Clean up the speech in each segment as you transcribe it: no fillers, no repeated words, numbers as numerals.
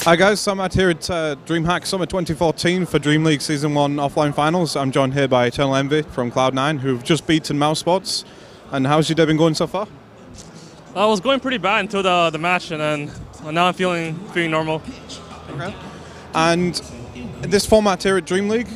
Hi guys, so I'm out here at Dreamhack Summer 2014 for Dream League Season 1 offline finals. I'm joined here by EternaLEnVy from Cloud9, who've just beaten Mousesports. And how's your day been going so far? It was going pretty bad until the match, and then now I'm feeling normal. Okay. And this format here at Dream League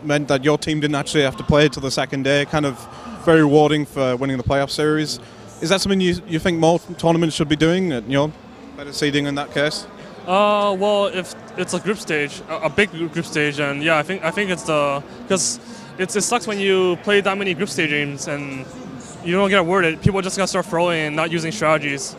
meant that your team didn't actually have to play till the second day, kind of very rewarding for winning the playoff series. Is that something you think more tournaments should be doing, better seeding in that case? Well, if it's a group stage, a big group stage, and yeah, I think it's because it sucks when you play that many group stage games and you don't get awarded. People just gotta start throwing and not using strategies.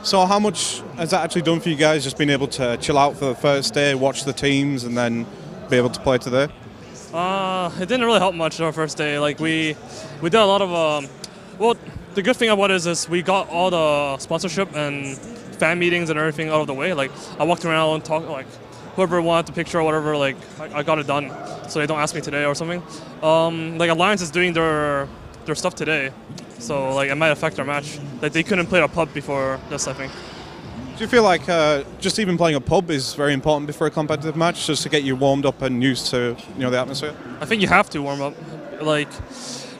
So how much has that actually done for you guys, just being able to chill out for the first day, watch the teams, and then be able to play today? It didn't really help much our first day. Like we did a lot of well, the good thing about it is we got all the sponsorship and fan meetings and everything out of the way. Like I walked around and talked, like whoever wanted the picture or whatever, like I got it done, so they don't ask me today or something. Like Alliance is doing their stuff today, so like it might affect our match. Like they couldn't play a pub before this, I think. Do you feel like just even playing a pub is very important before a competitive match, just to get you warmed up and used to the atmosphere? I think you have to warm up. Like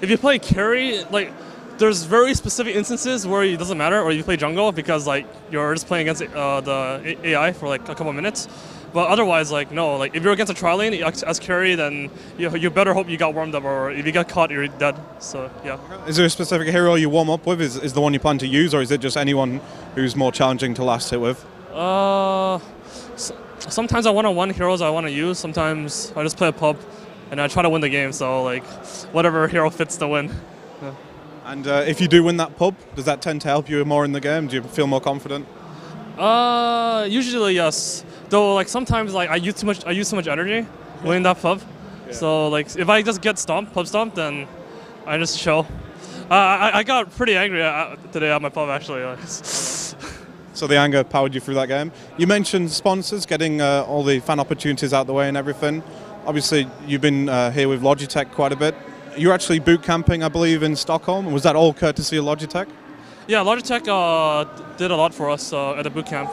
if you play carry, like there's very specific instances where it doesn't matter, or you play jungle because like you're just playing against the AI for like a couple of minutes. But otherwise, like no, like if you're against a tri lane as carry, then you better hope you got warmed up, or if you get caught, you're dead. So yeah. Is there a specific hero you warm up with? Is the one you plan to use, or is it just anyone who's more challenging to last hit with? Sometimes I one-on-one heroes I want to use. Sometimes I just play a pub, and I try to win the game. So like whatever hero fits the win. Yeah. And if you do win that pub, does that tend to help you more in the game? Do you feel more confident? Usually yes. Though like sometimes like I use too much energy winning that pub. Yeah. So like if I just get pub stomped, then I just chill. I got pretty angry today at my pub actually. So the anger powered you through that game. You mentioned sponsors, getting all the fan opportunities out the way and everything. Obviously you've been here with Logitech quite a bit. You're actually boot camping, I believe, in Stockholm. Was that all courtesy of Logitech? Yeah, Logitech did a lot for us at the boot camp.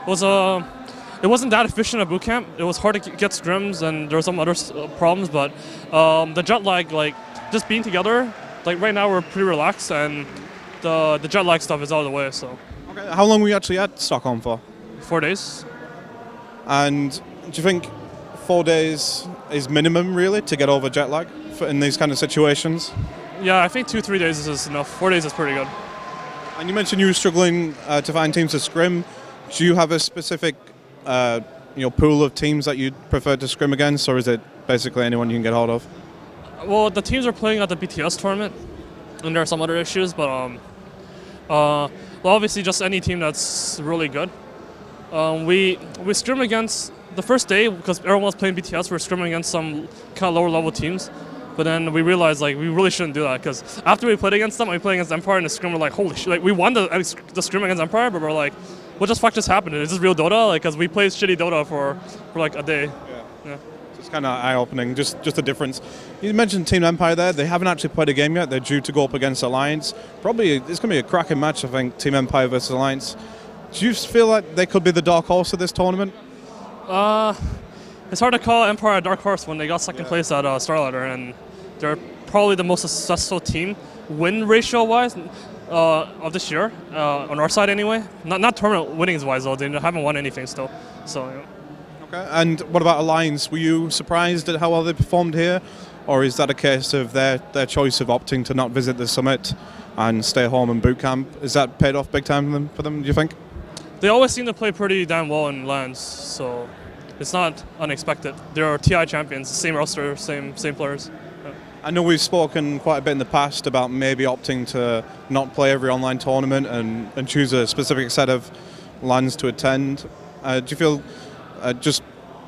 It wasn't that efficient at boot camp. It was hard to get scrims, and there were some other problems. But the jet lag, like just being together, like right now we're pretty relaxed, and the jet lag stuff is out of the way. So. Okay. How long were you actually at Stockholm for? 4 days. And do you think 4 days is minimum really to get over jet lag in these kind of situations? Yeah, I think 2-3 days is enough. 4 days is pretty good. And you mentioned you were struggling to find teams to scrim. Do you have a specific pool of teams that you'd prefer to scrim against, or is it basically anyone you can get hold of? Well, the teams are playing at the BTS tournament, and there are some other issues, but well, obviously just any team that's really good. We scrim against the first day because everyone was playing BTS. We're scrimming against some kind of lower level teams. But then we realized like we really shouldn't do that, because after we played against them, we played against Empire in the scrim. We're like, holy shit! Like we won the scrim against Empire, but we're like, what the fuck just happened? Is this real Dota? Like, because we played shitty Dota for like a day. Yeah. So it's kind of eye-opening, just a difference. You mentioned Team Empire there. They haven't actually played a game yet. They're due to go up against Alliance. Probably it's going to be a cracking match, I think. Team Empire versus Alliance. Do you feel like they could be the dark horse of this tournament? It's hard to call Empire a dark horse when they got second place at Starlighter, and they're probably the most successful team win ratio wise of this year on our side anyway. Not tournament winnings wise though. They haven't won anything still. So. Yeah. Okay. And what about Alliance? Were you surprised at how well they performed here, or is that a case of their choice of opting to not visit the summit and stay home and boot camp? Is that paid off big time for them? Do you think? They always seem to play pretty damn well in LANs, so it's not unexpected. They're TI champions, same roster, same players. Yeah. I know we've spoken quite a bit in the past about maybe opting to not play every online tournament and choose a specific set of LANs to attend. Do you feel,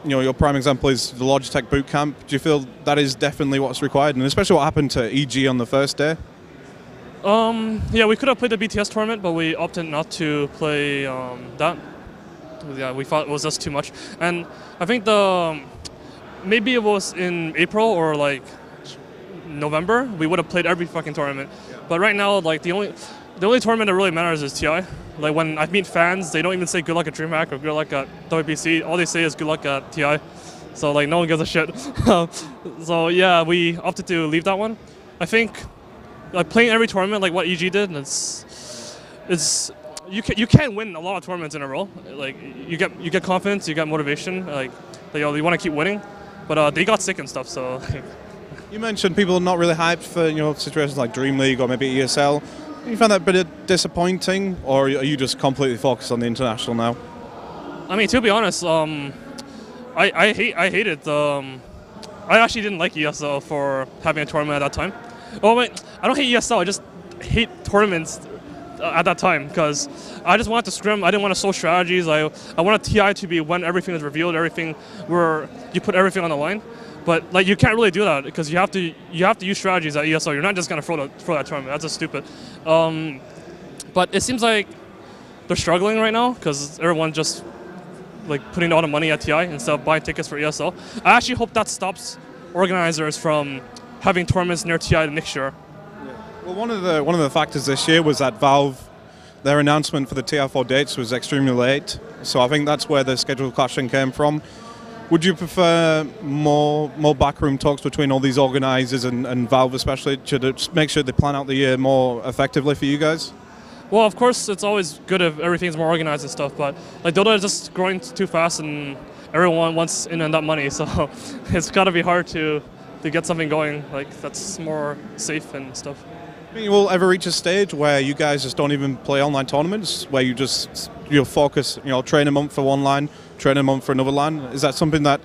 your prime example is the Logitech bootcamp. Do you feel that is definitely what's required, and especially what happened to EG on the first day? Yeah, we could have played the BTS tournament, but we opted not to play that. Yeah, we thought it was just too much, and I think maybe it was in April or like November we would have played every fucking tournament. Yeah. But right now, like the the only tournament that really matters is TI. Like when I meet fans, they don't even say good luck at Dreamhack or good luck at WPC. All they say is good luck at TI. So like no one gives a shit. So yeah, we opted to leave that one. I think like playing every tournament like what EG did, it's you can't win a lot of tournaments in a row. Like you get confidence, you get motivation. Like you want to keep winning, but they got sick and stuff. So. You mentioned people not really hyped for situations like Dream League or maybe ESL. You found that a bit disappointing, or are you just completely focused on the international now? I mean, to be honest, I hate it. I actually didn't like ESL for having a tournament at that time. Oh wait, I don't hate ESL. I just hate tournaments at that time because I just wanted to scrim. I didn't want to sow strategies. I wanted TI to be when everything is revealed, everything where you put everything on the line. But like you can't really do that because you have to use strategies at ESL. You're not just gonna throw that tournament. That's just stupid. But it seems like they're struggling right now because everyone's just like putting all the money at TI instead of buying tickets for ESL. I actually hope that stops organizers from having tournaments near TI next year. Yeah. Well, one of the factors this year was that Valve, their announcement for the TI4 dates was extremely late. So I think that's where the schedule clashing came from. Would you prefer more backroom talks between all these organizers and Valve especially to make sure they plan out the year more effectively for you guys? Well, of course, it's always good if everything's more organized and stuff, but like Dota is just growing too fast and everyone wants in on that money, so it's got to be hard to get something going like that's more safe and stuff. I mean, you will ever reach a stage where you guys just don't even play online tournaments, where you'll focus, train a month for one line, train a month for another line? Is that something that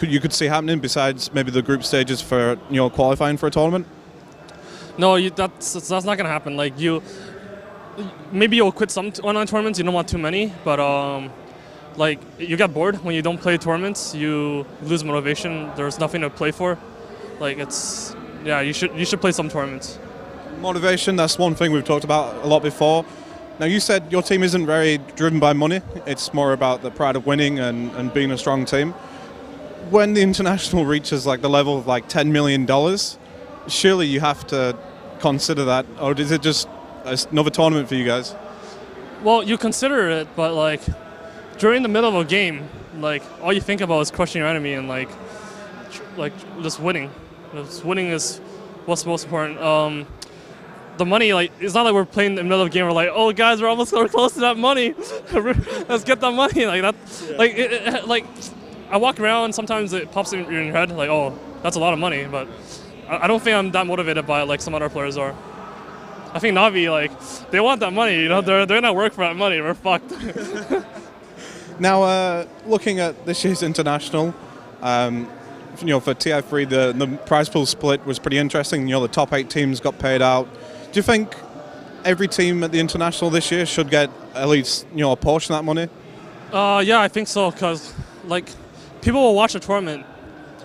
you could see happening besides maybe the group stages for qualifying for a tournament? No, that's not gonna happen. Like maybe you'll quit some online tournaments. You don't want too many, but like you get bored when you don't play tournaments. You lose motivation. There's nothing to play for. Like you should play some tournaments. Motivation, that's one thing we've talked about a lot before. Now, you said your team isn't very driven by money. It's more about the pride of winning and being a strong team. When the international reaches like the level of like $10 million, surely you have to consider that, or is it just another tournament for you guys? Well, you consider it, but like during the middle of a game, like all you think about is crushing your enemy and like just winning. Just winning is what's most important. The money, like, it's not like we're playing in the middle of the game. We're like, oh, guys, we're almost close to that money. Let's get that money. Like that. Yeah. Like I walk around. Sometimes it pops in your head, like, oh, that's a lot of money. But I don't think I'm that motivated by it like some other players are. I think Navi, like, they want that money. They're not work for that money. We're fucked. Now, looking at this year's international, for TI3, the prize pool split was pretty interesting. The top 8 teams got paid out. Do you think every team at the international this year should get at least a portion of that money? Yeah, I think so, because like people will watch the tournament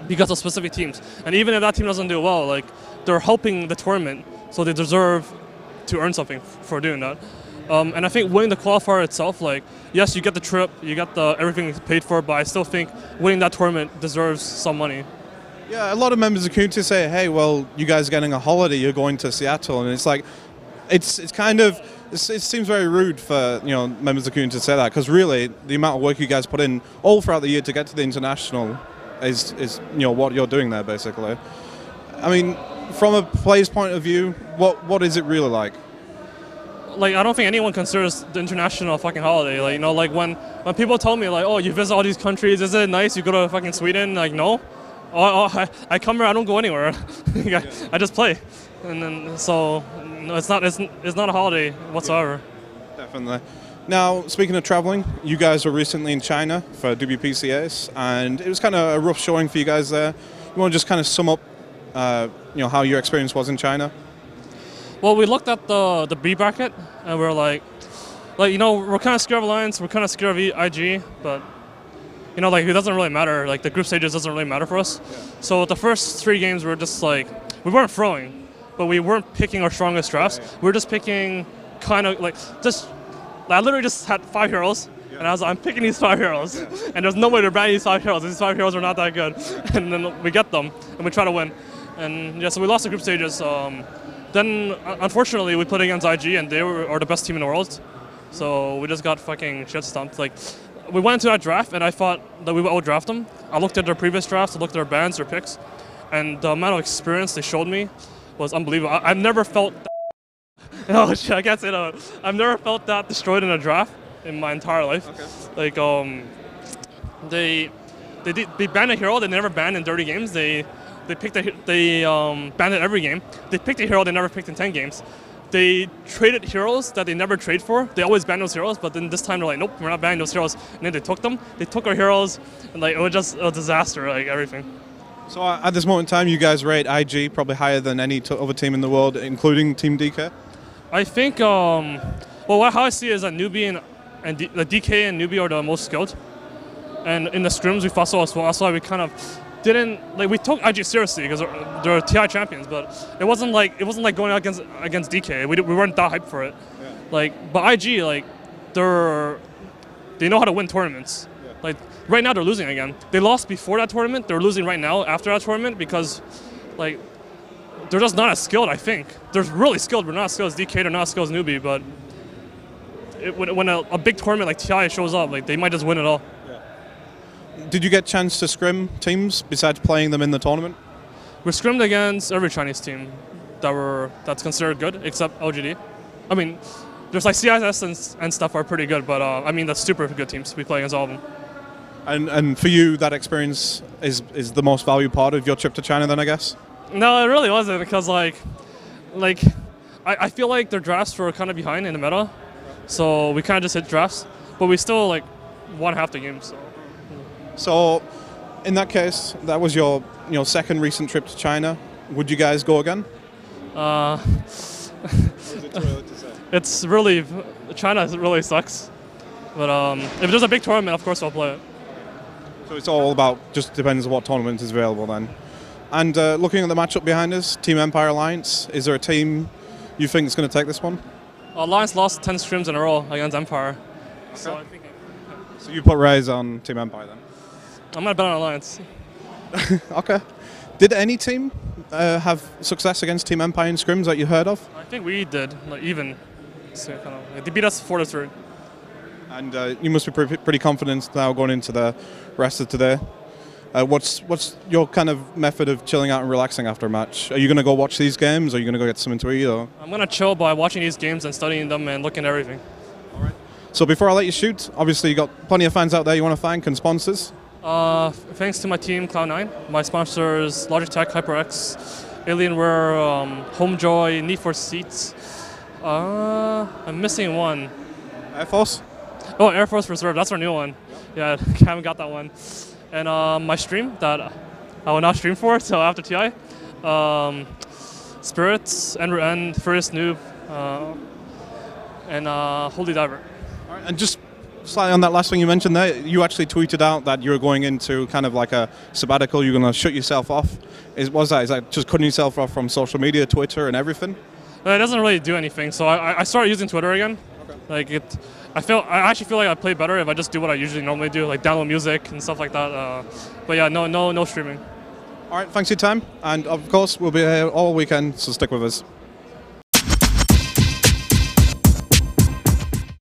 because of specific teams, and even if that team doesn't do well, like they're helping the tournament, so they deserve to earn something for doing that. And I think winning the qualifier itself, like yes, you get the trip, you get everything paid for, but I still think winning that tournament deserves some money. Yeah, a lot of members of the community say, hey, well, you guys are getting a holiday, you're going to Seattle, and it's like, it seems very rude for members of the community to say that, because really, the amount of work you guys put in all throughout the year to get to the international is what you're doing there, basically. I mean, from a player's point of view, what is it really like? Like, I don't think anyone considers the international a fucking holiday. Like, like when people tell me, like, oh, you visit all these countries, is it nice? You go to fucking Sweden? Like, no. I come here, I don't go anywhere. I just play. And then, so, no, it's not a holiday whatsoever. Definitely. Now, speaking of traveling, you guys were recently in China for WPCAs, and it was kind of a rough showing for you guys there. You want to just kind of sum up, how your experience was in China? Well, we looked at the B bracket, and we're like, we're kind of scared of Alliance, we're kind of scared of IG, but like it doesn't really matter. Like the group stages doesn't really matter for us. Yeah. So the first 3 games were just like we weren't throwing, but we weren't picking our strongest drafts. Right. We were just picking kind of like I literally just had 5 heroes. Yeah. And I'm picking these 5 heroes, yeah. And there's no way to ban these 5 heroes. These 5 heroes are not that good, and then we get them and we try to win. And yeah, so we lost the group stages. Then then unfortunately we played against IG and they are the best team in the world. So we just got fucking shit stomped. Like, we went into that draft and I thought that we would outdraft them. I looked at their previous drafts, I looked at their bans, their picks, and the amount of experience they showed me was unbelievable. I've never felt oh shit, I can't say that. I've never felt that destroyed in a draft in my entire life. Okay. Like, they banned a hero they never banned in 30 games. They banned it every game. They picked a hero they never picked in 10 games. They traded heroes that they never trade for. They always ban those heroes, but then this time they're like, nope, we're not banning those heroes. And then they took them. They took our heroes, and like it was just a disaster, like everything. So at this moment in time, you guys rate IG probably higher than any other team in the world, including Team DK? I think, well, how I see it is that Newbie and the DK and Newbie are the most skilled. And in the scrims we fought so as well. That's why we kind of didn't, like, we took IG seriously because they're TI champions, but it wasn't like going against DK. We weren't that hyped for it. Yeah. Like, but IG, like, they know how to win tournaments. Yeah. Like, right now they're losing again. They lost before that tournament. They're losing right now after that tournament because, like, they're just not as skilled. I think they're really skilled, but not as skilled as DK. They're not as skilled as Newbie. But when a big tournament like TI shows up, like, they might just win it all. Did you get a chance to scrim teams besides playing them in the tournament? We scrimmed against every Chinese team that's considered good, except LGD. I mean, there's like CIS and stuff are pretty good, but I mean, that's super good teams. We play against all of them. And for you, that experience is the most valuable part of your trip to China then, I guess? No, it really wasn't, because like I feel like their drafts were kind of behind in the meta, so we kind of just hit drafts, but we still like won half the game. So, in that case, that was your second recent trip to China. Would you guys go again? Is it too early to say? It's really, China really sucks. But if there's a big tournament, of course I'll play it. So it's all about, just depends on what tournament is available then. And looking at the matchup behind us, Team Empire Alliance, is there a team you think is going to take this one? Alliance lost 10 scrims in a row against Empire. Okay. So I think. So you put Raze on Team Empire then? I'm not bet on Alliance. Okay. Did any team have success against Team Empire in scrims that you heard of? I think we did, like even. So kind of, like, they beat us 4-3. And you must be pretty confident now going into the rest of today. What's your kind of method of chilling out and relaxing after a match? Are you going to go watch these games, or are you going to go get something to eat? Or? I'm going to chill by watching these games and studying them and looking at everything. All right. So before I let you shoot, obviously you got plenty of fans out there you want to thank and sponsors. Thanks to my team, Cloud9. My sponsors, Logitech, HyperX, Alienware, Homejoy, Need for Seats. I'm missing one. Air Force? Oh, Air Force Reserve. That's our new one. Yeah, I haven't got that one. And my stream that I will not stream for till after TI. Spirits, and First Noob, and Holy Diver. All right, and just slightly on that last thing you mentioned there, you actually tweeted out that you were going into kind of like a sabbatical. You're going to shut yourself off. Is that just cutting yourself off from social media, Twitter, and everything? It doesn't really do anything. So I started using Twitter again. Okay. Like I actually feel like I play better if I just do what I usually normally do, like download music and stuff like that. But yeah, no streaming. All right, thanks for your time, and of course we'll be here all weekend, so stick with us.